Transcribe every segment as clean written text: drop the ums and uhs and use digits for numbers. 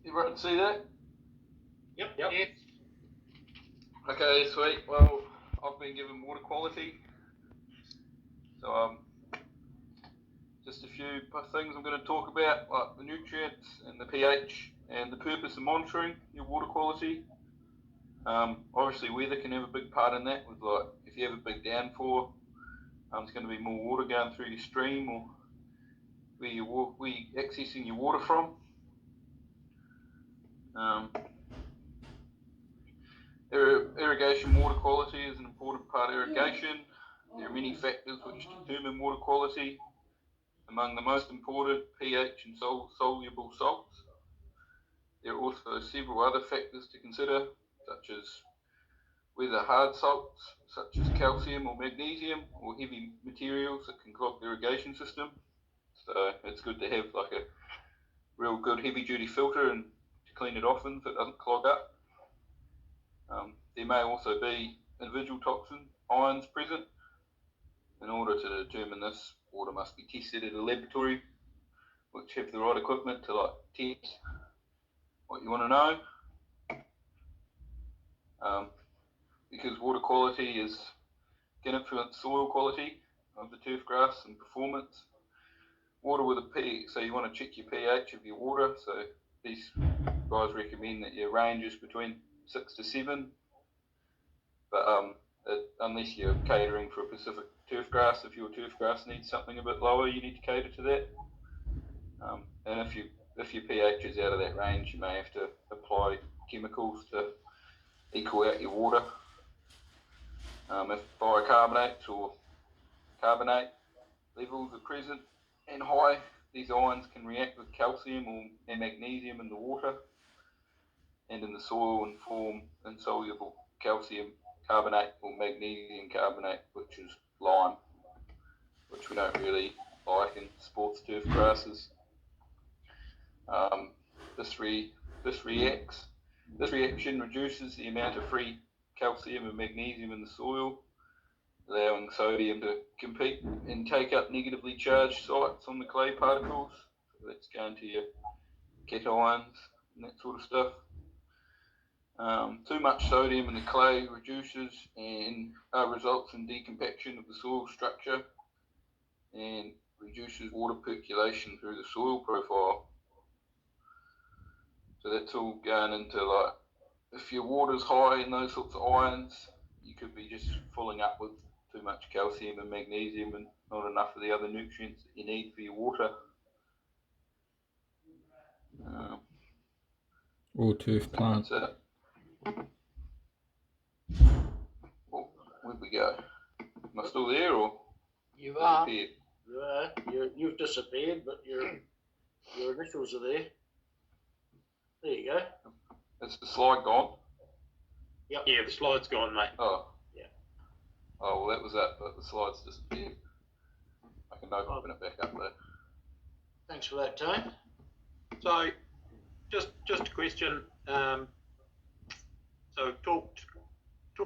Everyone see that? Yep. Yep. Yeah. Okay, sweet. Well, I've been given water quality. So just a few things I'm going to talk about, like the nutrients and the pH and the purpose of monitoring your water quality. Obviously weather can have a big part in that, with like if you have a big downpour, there's going to be more water going through your stream or where you're accessing your water from. Irrigation water quality is an important part of irrigation. There are many factors which determine water quality. Among the most important, pH and soluble salts. There are also several other factors to consider, such as whether hard salts, such as calcium or magnesium, or heavy materials that can clog the irrigation system. So it's good to have like a real good heavy duty filter and to clean it often so it doesn't clog up. There may also be individual toxin ions present. In order to determine this, water must be tested at a laboratory which have the right equipment to like test what you want to know. Because water quality can influence soil quality of the turf grass and performance. Water with a pH, so you want to check your pH of your water. So these guys recommend that your range is between 6 to 7. But unless you're catering for a specific turf grass, if your turf grass needs something a bit lower, you need to cater to that. And if your pH is out of that range, you may have to apply chemicals to equal out your water. If bicarbonate or carbonate levels are present and high, these ions can react with calcium or magnesium in the water and in the soil and form insoluble calcium carbonate or magnesium carbonate, which is lime, which we don't really like in sports turf grasses. This reaction reduces the amount of free calcium and magnesium in the soil, allowing sodium to compete and take up negatively charged sites on the clay particles. So that's going to your cations and that sort of stuff. Too much sodium in the clay reduces and results in decompaction of the soil structure and reduces water percolation through the soil profile. So that's all going into like, if your water's high in those sorts of ions, you could be just filling up with too much calcium and magnesium and not enough of the other nutrients that you need for your water. Or turf plant. That's it. Oh, where'd we go? Am I still there or You are. disappeared? You've disappeared, but your initials are there. There you go. Is the slide gone? Yep. Yeah, the slide's gone, mate. Oh. Yeah. Oh, well, that was that, but the slide's disappeared. I can open it back up there. Thanks for that, Tone. So, just a question. So talked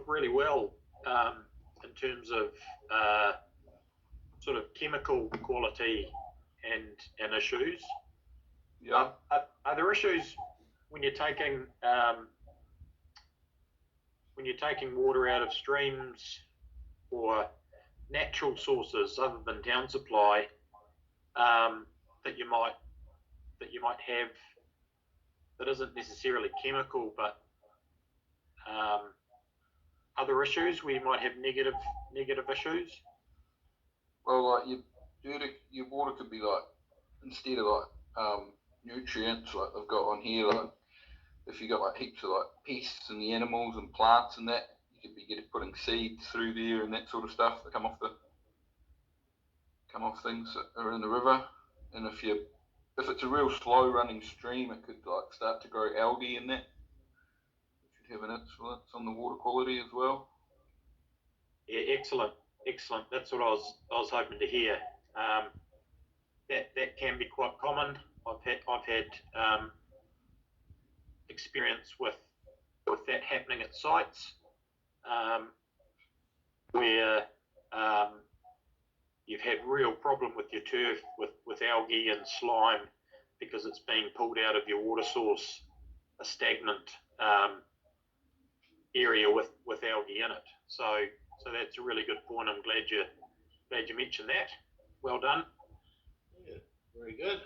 really well in terms of sort of chemical quality and issues. Yeah. Are there issues when you're taking water out of streams or natural sources other than town supply that you might have that isn't necessarily chemical, but other issues where you might have negative issues? Well, like your water could be like, instead of like nutrients like they've got on here, like if you got like heaps of like pests and the animals and plants and that, you could be putting seeds through there and that sort of stuff that come off things that are in the river. And if it's a real slow running stream, it could like start to grow algae in that, which would have an influence on the water quality as well. Yeah, excellent. That's what I was hoping to hear. That can be quite common. I've had experience with that happening at sites where you've had real problem with your turf with algae and slime because it's being pulled out of your water source stagnant area with algae in it. So that's a really good point. I'm glad you mentioned that. Well done. Yeah, very good.